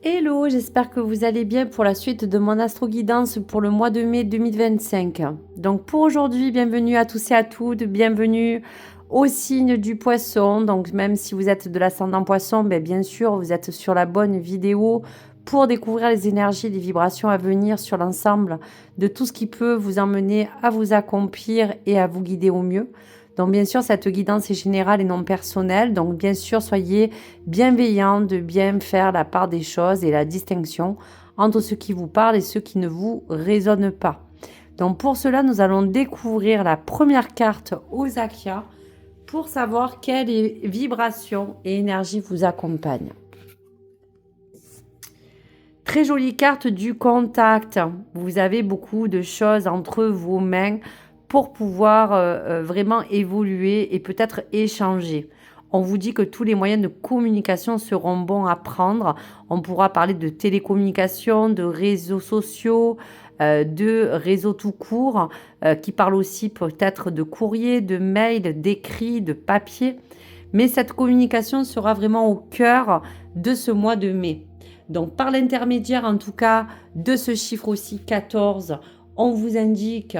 Hello, j'espère que vous allez bien pour la suite de mon astro-guidance pour le mois de mai 2025. Donc pour aujourd'hui, bienvenue à tous et à toutes, bienvenue au signe du poisson. Donc même si vous êtes de l'ascendant poisson, bien sûr, vous êtes sur la bonne vidéo pour découvrir les énergies, les vibrations à venir sur l'ensemble de tout ce qui peut vous emmener à vous accomplir et à vous guider au mieux. Donc bien sûr, cette guidance est générale et non personnelle. Donc bien sûr, soyez bienveillants de bien faire la part des choses et la distinction entre ce qui vous parle et ce qui ne vous résonne pas. Donc pour cela, nous allons découvrir la première carte aux Akia pour savoir quelle vibration et énergie vous accompagne. Très jolie carte du contact. Vous avez beaucoup de choses entre vos mains pour pouvoir vraiment évoluer et peut-être échanger. On vous dit que tous les moyens de communication seront bons à prendre. On pourra parler de télécommunication, de réseaux sociaux, de réseaux tout court, qui parlent aussi peut-être de courrier, de mail, d'écrit, de papier. Mais cette communication sera vraiment au cœur de ce mois de mai. Donc par l'intermédiaire en tout cas de ce chiffre aussi 14, on vous indique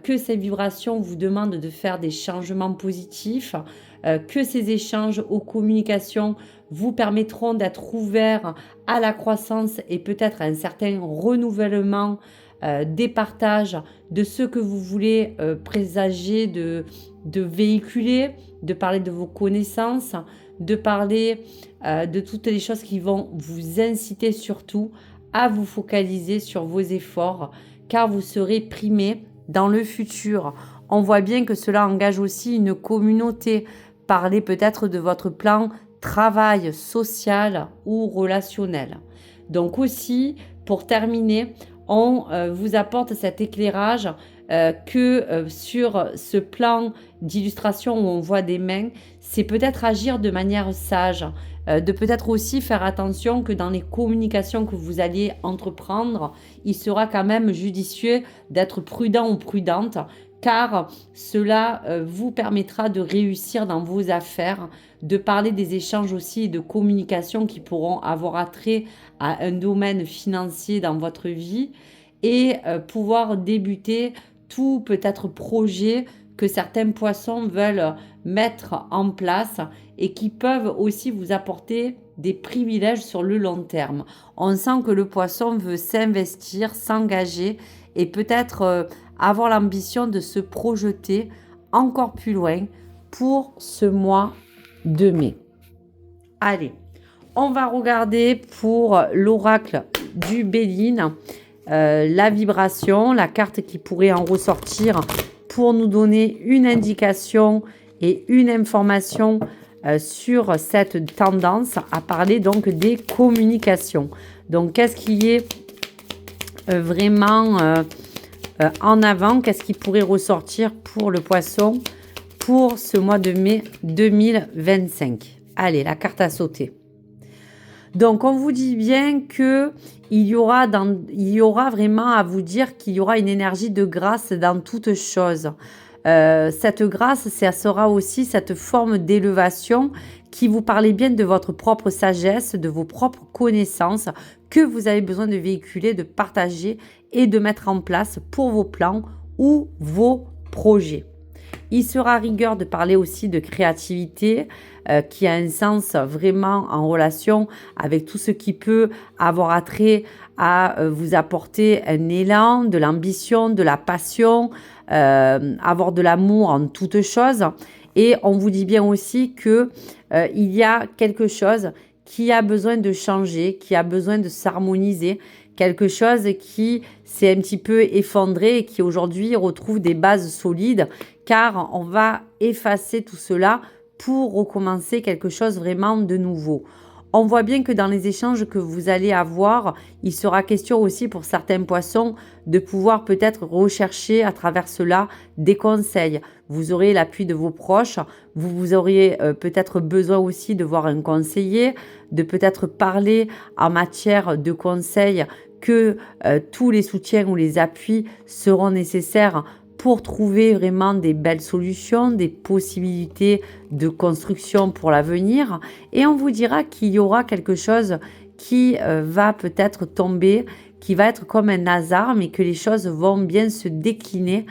que ces vibrations vous demandent de faire des changements positifs, que ces échanges aux communications vous permettront d'être ouverts à la croissance et peut-être à un certain renouvellement des partages de ce que vous voulez présager de véhiculer, de parler de vos connaissances, de parler de toutes les choses qui vont vous inciter surtout à vous focaliser sur vos efforts, car vous serez primé dans le futur. On voit bien que cela engage aussi une communauté. Parlez peut-être de votre plan travail, social ou relationnel. Donc aussi, pour terminer, on vous apporte cet éclairage que sur ce plan d'illustration où on voit des mains, c'est peut-être agir de manière sage, de peut-être aussi faire attention que dans les communications que vous allez entreprendre, il sera quand même judicieux d'être prudent ou prudente, car cela vous permettra de réussir dans vos affaires, de parler des échanges aussi et de communication qui pourront avoir attrait à un domaine financier dans votre vie et pouvoir débuter tout peut-être projet que certains poissons veulent mettre en place et qui peuvent aussi vous apporter des privilèges sur le long terme. On sent que le poisson veut s'investir, s'engager et peut-être avoir l'ambition de se projeter encore plus loin pour ce mois de mai. Allez, on va regarder pour l'oracle du Béline, la vibration, la carte qui pourrait en ressortir pour nous donner une indication et une information sur cette tendance à parler donc des communications. Donc qu'est-ce qui est vraiment en avant, qu'est-ce qui pourrait ressortir pour le poisson pour ce mois de mai 2025. Allez, la carte à sauter. Donc, on vous dit bien que il y aura vraiment à vous dire qu'il y aura une énergie de grâce dans toute chose. Cette grâce, ça sera aussi cette forme d'élévation qui vous parlez bien de votre propre sagesse, de vos propres connaissances que vous avez besoin de véhiculer, de partager et de mettre en place pour vos plans ou vos projets. Il sera rigueur de parler aussi de créativité qui a un sens vraiment en relation avec tout ce qui peut avoir attrait à vous apporter un élan, de l'ambition, de la passion, avoir de l'amour en toutes choses. Et on vous dit bien aussi que il y a quelque chose qui a besoin de changer, qui a besoin de s'harmoniser, quelque chose qui s'est un petit peu effondré et qui aujourd'hui retrouve des bases solides, car on va effacer tout cela pour recommencer quelque chose vraiment de nouveau. On voit bien que dans les échanges que vous allez avoir, il sera question aussi pour certains poissons de pouvoir peut-être rechercher à travers cela des conseils. Vous aurez l'appui de vos proches, vous auriez peut-être besoin aussi de voir un conseiller, de peut-être parler en matière de conseils que tous les soutiens ou les appuis seront nécessaires pour trouver vraiment des belles solutions, des possibilités de construction pour l'avenir. Et on vous dira qu'il y aura quelque chose qui va peut-être tomber, qui va être comme un hasard, mais que les choses vont bien se décliner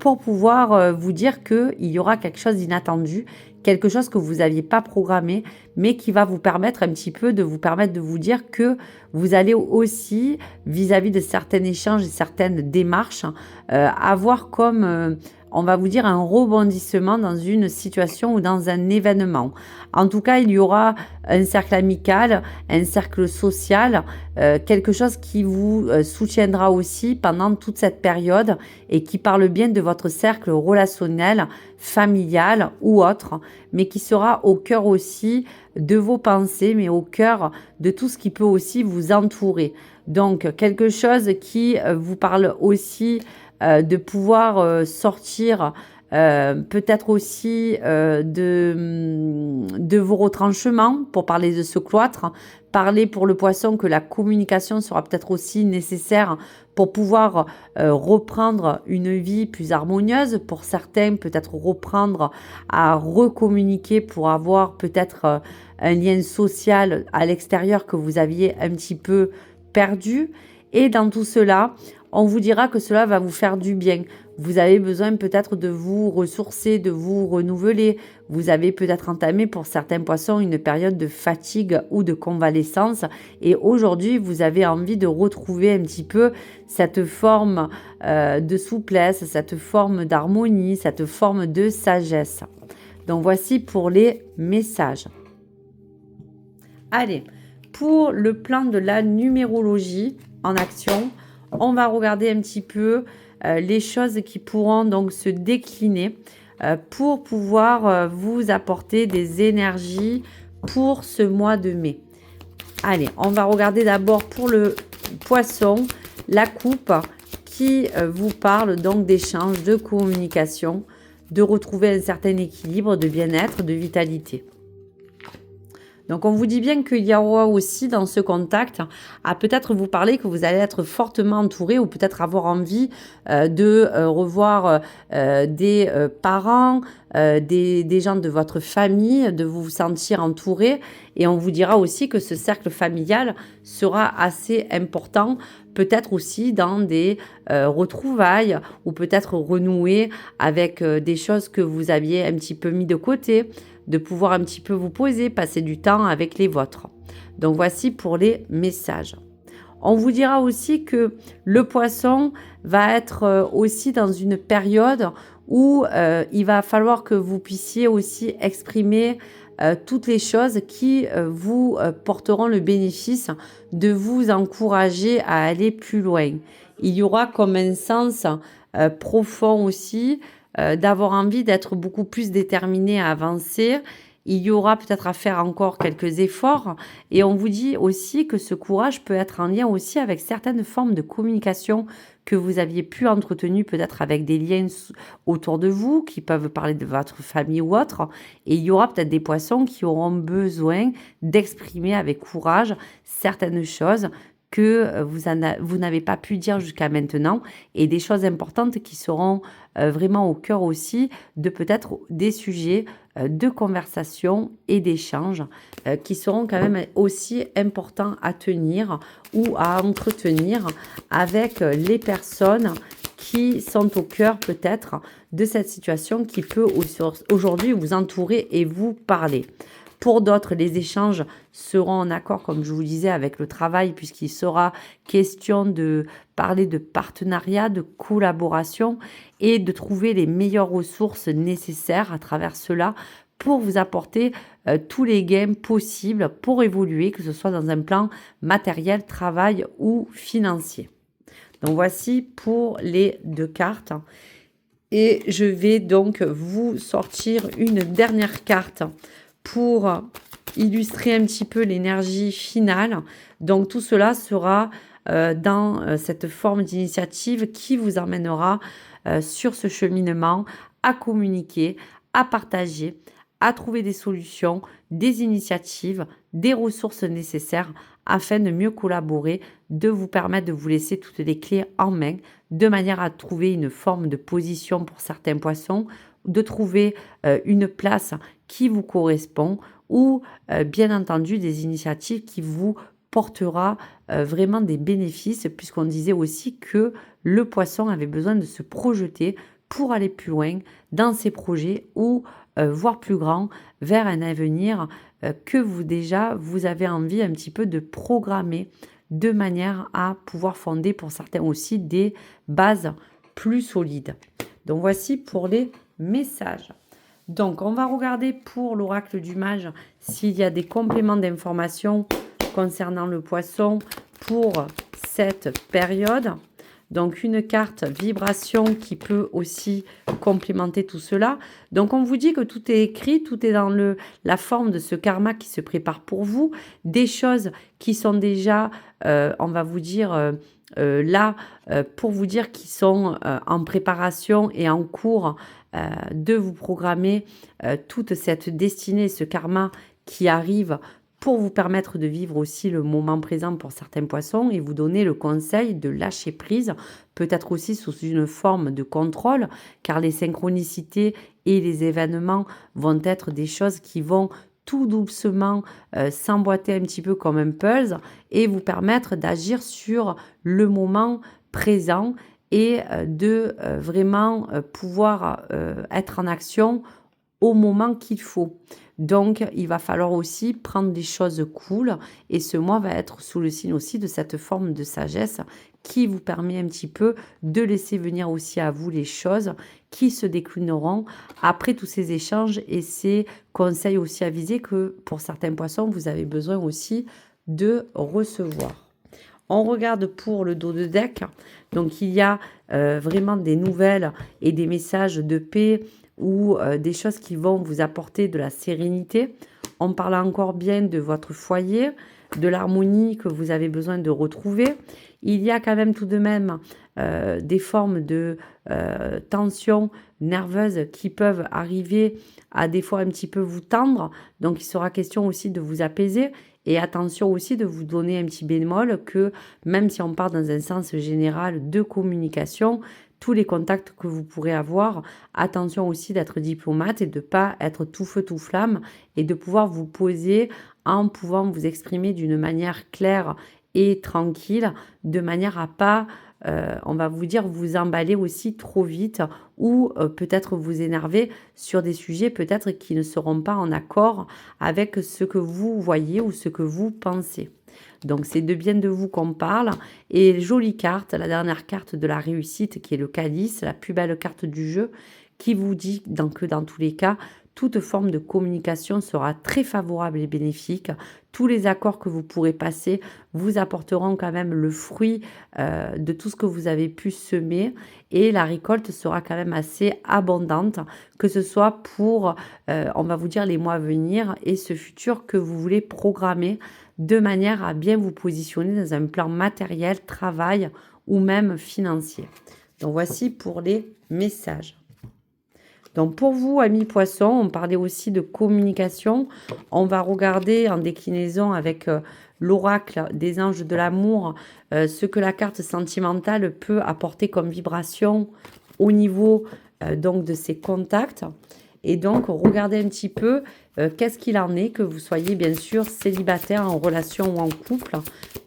pour pouvoir vous dire qu'il y aura quelque chose d'inattendu, quelque chose que vous n'aviez pas programmé, mais qui va vous permettre un petit peu de vous dire que vous allez aussi, vis-à-vis de certains échanges et certaines démarches, avoir comme, on va vous dire, un rebondissement dans une situation ou dans un événement. En tout cas, il y aura un cercle amical, un cercle social, quelque chose qui vous soutiendra aussi pendant toute cette période et qui parle bien de votre cercle relationnel, familial ou autre, mais qui sera au cœur aussi de vos pensées, mais au cœur de tout ce qui peut aussi vous entourer. Donc, quelque chose qui vous parle aussi de pouvoir sortir peut-être aussi de vos retranchements, pour parler de ce cloître, parler pour le poisson que la communication sera peut-être aussi nécessaire pour pouvoir reprendre une vie plus harmonieuse, pour certains peut-être reprendre à recommuniquer pour avoir peut-être un lien social à l'extérieur que vous aviez un petit peu perdu. Et dans tout cela, on vous dira que cela va vous faire du bien. Vous avez besoin peut-être de vous ressourcer, de vous renouveler. Vous avez peut-être entamé pour certains poissons une période de fatigue ou de convalescence. Et aujourd'hui, vous avez envie de retrouver un petit peu cette forme de souplesse, cette forme d'harmonie, cette forme de sagesse. Donc voici pour les messages. Allez, pour le plan de la numérologie en action, on va regarder un petit peu les choses qui pourront donc se décliner pour pouvoir vous apporter des énergies pour ce mois de mai. Allez, on va regarder d'abord pour le poisson, la coupe qui vous parle donc d'échange, de communication, de retrouver un certain équilibre, de bien-être, de vitalité. Donc, on vous dit bien qu'il y aura aussi dans ce contact à peut-être vous parler que vous allez être fortement entouré ou peut-être avoir envie de revoir des parents, des gens de votre famille, de vous sentir entouré. Et on vous dira aussi que ce cercle familial sera assez important, peut-être aussi dans des retrouvailles ou peut-être renouer avec des choses que vous aviez un petit peu mis de côté, de pouvoir un petit peu vous poser, passer du temps avec les vôtres. Donc voici pour les messages. On vous dira aussi que le poisson va être aussi dans une période où il va falloir que vous puissiez aussi exprimer toutes les choses qui vous porteront le bénéfice de vous encourager à aller plus loin. Il y aura comme un sens profond aussi d'avoir envie d'être beaucoup plus déterminé à avancer. Il y aura peut-être à faire encore quelques efforts. Et on vous dit aussi que ce courage peut être en lien aussi avec certaines formes de communication que vous aviez pu entretenir peut-être avec des liens autour de vous, qui peuvent parler de votre famille ou autre. Et il y aura peut-être des poissons qui auront besoin d'exprimer avec courage certaines choses que vous n'avez pas pu dire jusqu'à maintenant, et des choses importantes qui seront vraiment au cœur aussi de peut-être des sujets de conversation et d'échange qui seront quand même aussi importants à tenir ou à entretenir avec les personnes qui sont au cœur peut-être de cette situation qui peut aujourd'hui vous entourer et vous parler. Pour d'autres, les échanges seront en accord, comme je vous disais, avec le travail, puisqu'il sera question de parler de partenariat, de collaboration et de trouver les meilleures ressources nécessaires à travers cela pour vous apporter tous les gains possibles pour évoluer, que ce soit dans un plan matériel, travail ou financier. Donc voici pour les 2 cartes. Et je vais donc vous sortir une dernière carte pour illustrer un petit peu l'énergie finale. Donc tout cela sera dans cette forme d'initiative qui vous emmènera sur ce cheminement à communiquer, à partager, à trouver des solutions, des initiatives, des ressources nécessaires afin de mieux collaborer, de vous permettre de vous laisser toutes les clés en main de manière à trouver une forme de position pour certains poissons, de trouver une place qui vous correspond ou bien entendu des initiatives qui vous portera vraiment des bénéfices puisqu'on disait aussi que le poisson avait besoin de se projeter pour aller plus loin dans ses projets ou voire plus grand vers un avenir que vous avez envie un petit peu de programmer de manière à pouvoir fonder pour certains aussi des bases plus solides. Donc voici pour les messages. Donc on va regarder pour l'oracle du mage s'il y a des compléments d'informations concernant le poisson pour cette période. Donc une carte vibration qui peut aussi complémenter tout cela. Donc on vous dit que tout est écrit, tout est dans la forme de ce karma qui se prépare pour vous. Des choses qui sont déjà, on va vous dire, là, pour vous dire qu'ils sont en préparation et en cours de vous programmer toute cette destinée, ce karma qui arrive pour vous permettre de vivre aussi le moment présent pour certains poissons et vous donner le conseil de lâcher prise, peut-être aussi sous une forme de contrôle, car les synchronicités et les événements vont être des choses qui vont tout doucement s'emboîter un petit peu comme un puzzle et vous permettre d'agir sur le moment présent et de vraiment pouvoir être en action au moment qu'il faut. Donc, il va falloir aussi prendre des choses cool et ce mois va être sous le signe aussi de cette forme de sagesse qui vous permet un petit peu de laisser venir aussi à vous les choses qui se déclineront après tous ces échanges et ces conseils aussi avisés que pour certains poissons, vous avez besoin aussi de recevoir. On regarde pour le dos de deck. Donc, il y a vraiment des nouvelles et des messages de paix ou des choses qui vont vous apporter de la sérénité. On parle encore bien de votre foyer, de l'harmonie que vous avez besoin de retrouver. Il y a quand même tout de même des formes de tensions nerveuses qui peuvent arriver à des fois un petit peu vous tendre. Donc, il sera question aussi de vous apaiser. Et attention aussi de vous donner un petit bémol que même si on part dans un sens général de communication, tous les contacts que vous pourrez avoir, attention aussi d'être diplomate et de ne pas être tout feu tout flamme et de pouvoir vous poser en pouvant vous exprimer d'une manière claire et tranquille, de manière à pas, on va vous dire, vous emballer aussi trop vite ou peut-être vous énerver sur des sujets peut-être qui ne seront pas en accord avec ce que vous voyez ou ce que vous pensez. Donc, c'est de bien de vous qu'on parle. Et jolie carte, la dernière carte de la réussite qui est le calice, la plus belle carte du jeu, qui vous dit que dans tous les cas, toute forme de communication sera très favorable et bénéfique. Tous les accords que vous pourrez passer vous apporteront quand même le fruit de tout ce que vous avez pu semer et la récolte sera quand même assez abondante, que ce soit pour, on va vous dire, les mois à venir et ce futur que vous voulez programmer de manière à bien vous positionner dans un plan matériel, travail ou même financier. Donc voici pour les messages. Donc pour vous, amis poissons, on parlait aussi de communication. On va regarder en déclinaison avec l'oracle des anges de l'amour, ce que la carte sentimentale peut apporter comme vibration au niveau donc de ses contacts. Et donc, regardez un petit peu qu'est-ce qu'il en est, que vous soyez bien sûr célibataire, en relation ou en couple,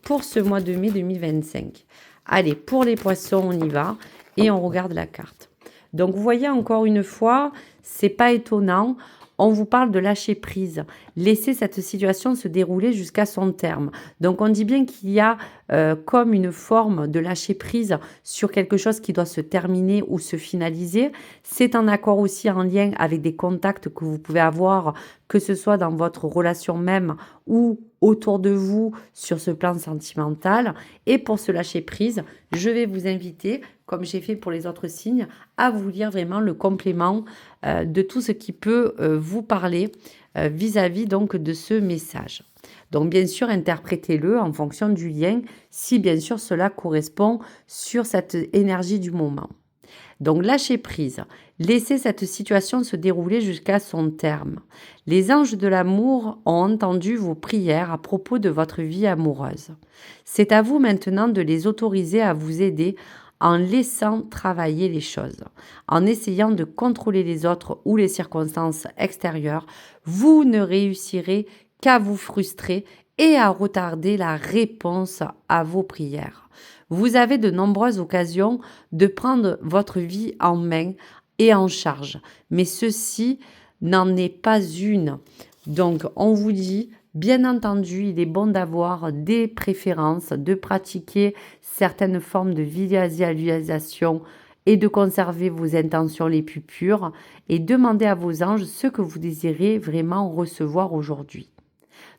pour ce mois de mai 2025. Allez, pour les poissons, on y va et on regarde la carte. Donc, vous voyez encore une fois, c'est pas étonnant. On vous parle de lâcher prise, laisser cette situation se dérouler jusqu'à son terme. Donc, on dit bien qu'il y a comme une forme de lâcher prise sur quelque chose qui doit se terminer ou se finaliser. C'est un accord aussi en lien avec des contacts que vous pouvez avoir, que ce soit dans votre relation même ou autour de vous sur ce plan sentimental. Et pour se lâcher prise, je vais vous inviter, comme j'ai fait pour les autres signes, à vous lire vraiment le complément de tout ce qui peut vous parler vis-à-vis donc de ce message. Donc bien sûr, interprétez-le en fonction du lien, si bien sûr cela correspond sur cette énergie du moment. Donc lâchez prise, laissez cette situation se dérouler jusqu'à son terme. Les anges de l'amour ont entendu vos prières à propos de votre vie amoureuse. C'est à vous maintenant de les autoriser à vous aider en laissant travailler les choses, en essayant de contrôler les autres ou les circonstances extérieures, vous ne réussirez qu'à vous frustrer et à retarder la réponse à vos prières. Vous avez de nombreuses occasions de prendre votre vie en main et en charge, mais ceci n'en est pas une. Donc, on vous dit, bien entendu, il est bon d'avoir des préférences, de pratiquer certaines formes de visualisation et de conserver vos intentions les plus pures et demander à vos anges ce que vous désirez vraiment recevoir aujourd'hui.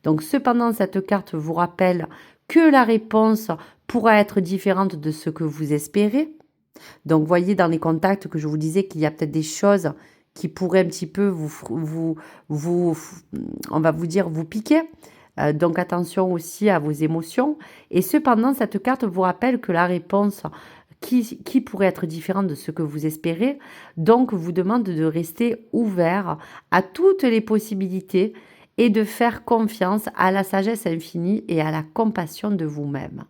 Donc, cependant, cette carte vous rappelle que la réponse pourra être différente de ce que vous espérez. Donc, voyez dans les contacts que je vous disais qu'il y a peut-être des choses qui pourraient un petit peu on va vous dire, vous piquer. Donc, attention aussi à vos émotions. Et cependant, cette carte vous rappelle que la réponse qui pourrait être différente de ce que vous espérez, donc vous demande de rester ouvert à toutes les possibilités et de faire confiance à la sagesse infinie et à la compassion de vous-même.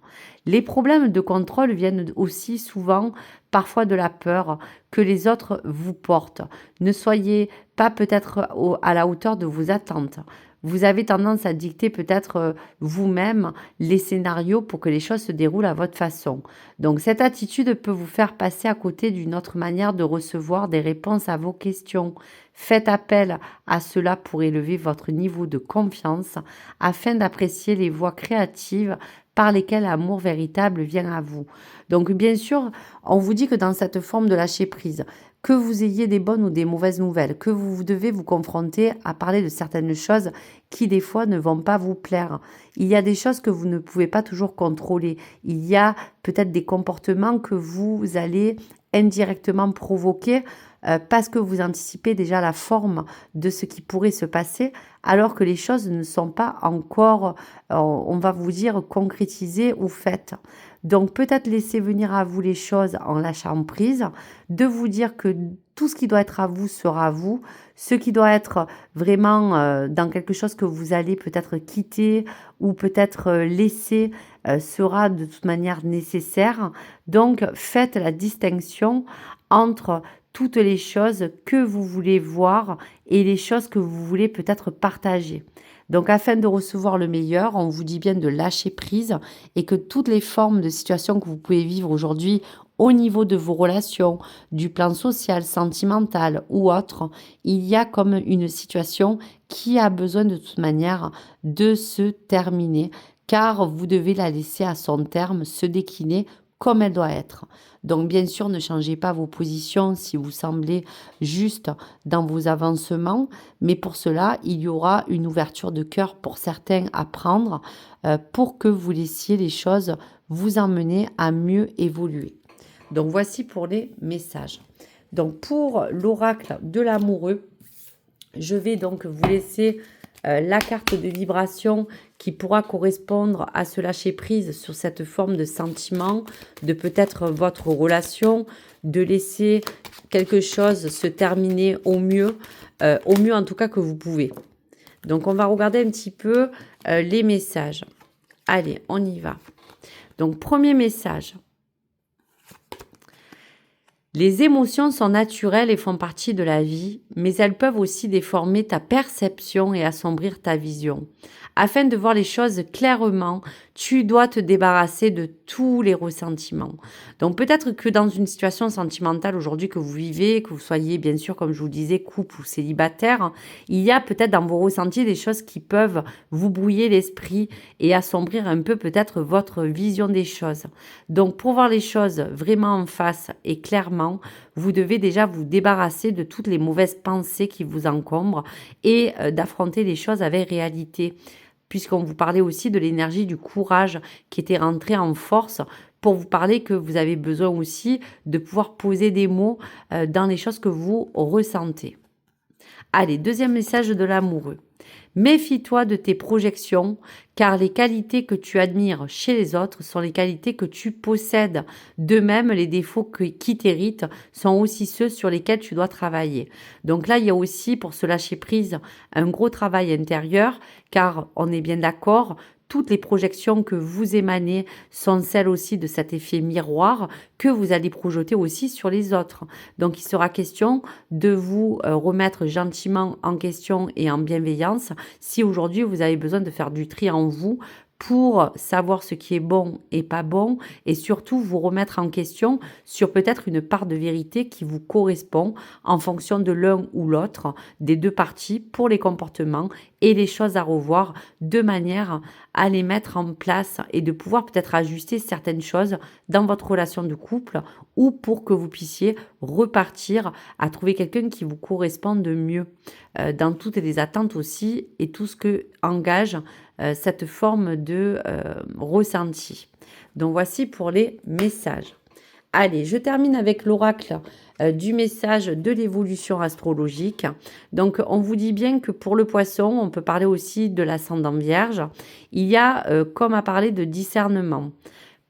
Les problèmes de contrôle viennent aussi souvent parfois de la peur que les autres vous portent. Ne soyez pas peut-être à la hauteur de vos attentes. Vous avez tendance à dicter peut-être vous-même les scénarios pour que les choses se déroulent à votre façon. Donc cette attitude peut vous faire passer à côté d'une autre manière de recevoir des réponses à vos questions. Faites appel à cela pour élever votre niveau de confiance afin d'apprécier les voies créatives par lesquelles l'amour véritable vient à vous. Donc bien sûr, on vous dit que dans cette forme de lâcher prise, que vous ayez des bonnes ou des mauvaises nouvelles, que vous devez vous confronter à parler de certaines choses qui des fois ne vont pas vous plaire. Il y a des choses que vous ne pouvez pas toujours contrôler. Il y a peut-être des comportements que vous allez indirectement provoquer parce que vous anticipez déjà la forme de ce qui pourrait se passer, alors que les choses ne sont pas encore, on va vous dire, concrétisées ou faites. Donc peut-être laisser venir à vous les choses en lâchant prise, de vous dire que tout ce qui doit être à vous sera à vous, ce qui doit être vraiment dans quelque chose que vous allez peut-être quitter ou peut-être laisser sera de toute manière nécessaire. Donc faites la distinction entre toutes les choses que vous voulez voir et les choses que vous voulez peut-être partager. Donc, afin de recevoir le meilleur, on vous dit bien de lâcher prise et que toutes les formes de situations que vous pouvez vivre aujourd'hui au niveau de vos relations, du plan social, sentimental ou autre, il y a comme une situation qui a besoin de toute manière de se terminer car vous devez la laisser à son terme se décliner comme elle doit être. Donc bien sûr, ne changez pas vos positions si vous semblez juste dans vos avancements, mais pour cela, il y aura une ouverture de cœur pour certains à prendre pour que vous laissiez les choses vous emmener à mieux évoluer. Donc voici pour les messages. Donc pour l'oracle de l'amoureux, je vais donc vous laisser la carte de vibration qui pourra correspondre à ce lâcher prise sur cette forme de sentiment, de peut-être votre relation, de laisser quelque chose se terminer au mieux en tout cas que vous pouvez. Donc on va regarder un petit peu les messages. Allez, on y va. Donc premier message. Les émotions sont naturelles et font partie de la vie, mais elles peuvent aussi déformer ta perception et assombrir ta vision. Afin de voir les choses clairement, tu dois te débarrasser de tous les ressentiments. Donc peut-être que dans une situation sentimentale aujourd'hui que vous vivez, que vous soyez bien sûr, comme je vous disais, couple ou célibataire, il y a peut-être dans vos ressentis des choses qui peuvent vous brouiller l'esprit et assombrir un peu peut-être votre vision des choses. Donc pour voir les choses vraiment en face et clairement, vous devez déjà vous débarrasser de toutes les mauvaises pensées qui vous encombrent et d'affronter les choses avec réalité. Puisqu'on vous parlait aussi de l'énergie du courage qui était rentrée en force pour vous parler que vous avez besoin aussi de pouvoir poser des mots dans les choses que vous ressentez. Allez, deuxième message de l'amoureux. Méfie-toi de tes projections, car les qualités que tu admires chez les autres sont les qualités que tu possèdes. De même, les défauts qui t'héritent sont aussi ceux sur lesquels tu dois travailler. Donc là, il y a aussi, pour se lâcher prise, un gros travail intérieur, car on est bien d'accord, toutes les projections que vous émanez sont celles aussi de cet effet miroir que vous allez projeter aussi sur les autres. Donc, il sera question de vous remettre gentiment en question et en bienveillance si aujourd'hui vous avez besoin de faire du tri en vous pour savoir ce qui est bon et pas bon, et surtout vous remettre en question sur peut-être une part de vérité qui vous correspond en fonction de l'un ou l'autre des deux parties pour les comportements et les choses à revoir, de manière à les mettre en place et de pouvoir peut-être ajuster certaines choses dans votre relation de couple, ou pour que vous puissiez repartir à trouver quelqu'un qui vous correspond de mieux dans toutes les attentes aussi et tout ce que engage cette forme de ressenti. Donc voici pour les messages. Allez, je termine avec l'oracle du message de l'évolution astrologique. Donc, on vous dit bien que pour le poisson, on peut parler aussi de l'ascendant vierge. Il y a, comme à parler de discernement.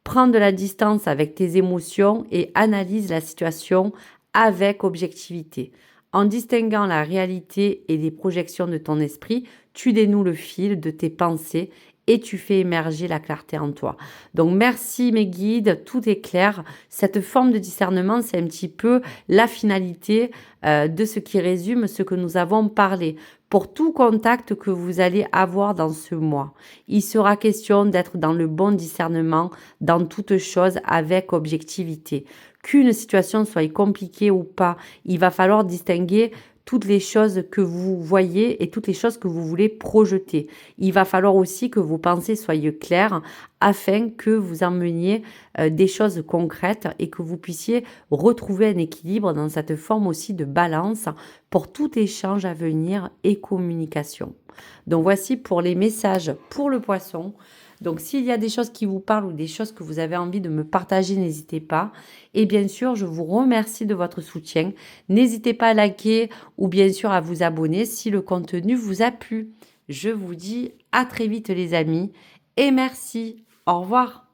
Prends de la distance avec tes émotions et analyse la situation avec objectivité. En distinguant la réalité et les projections de ton esprit, tu dénoues le fil de tes pensées et tu fais émerger la clarté en toi. Donc merci mes guides, tout est clair. Cette forme de discernement, c'est un petit peu la finalité de ce qui résume ce que nous avons parlé. Pour tout contact que vous allez avoir dans ce mois, il sera question d'être dans le bon discernement dans toute chose avec objectivité. Qu'une situation soit compliquée ou pas, il va falloir distinguer toutes les choses que vous voyez et toutes les choses que vous voulez projeter. Il va falloir aussi que vos pensées soient claires afin que vous emmeniez des choses concrètes et que vous puissiez retrouver un équilibre dans cette forme aussi de balance pour tout échange à venir et communication. Donc voici pour les messages pour le poisson. Donc, s'il y a des choses qui vous parlent ou des choses que vous avez envie de me partager, n'hésitez pas. Et bien sûr, je vous remercie de votre soutien. N'hésitez pas à liker ou bien sûr à vous abonner si le contenu vous a plu. Je vous dis à très vite les amis et merci. Au revoir.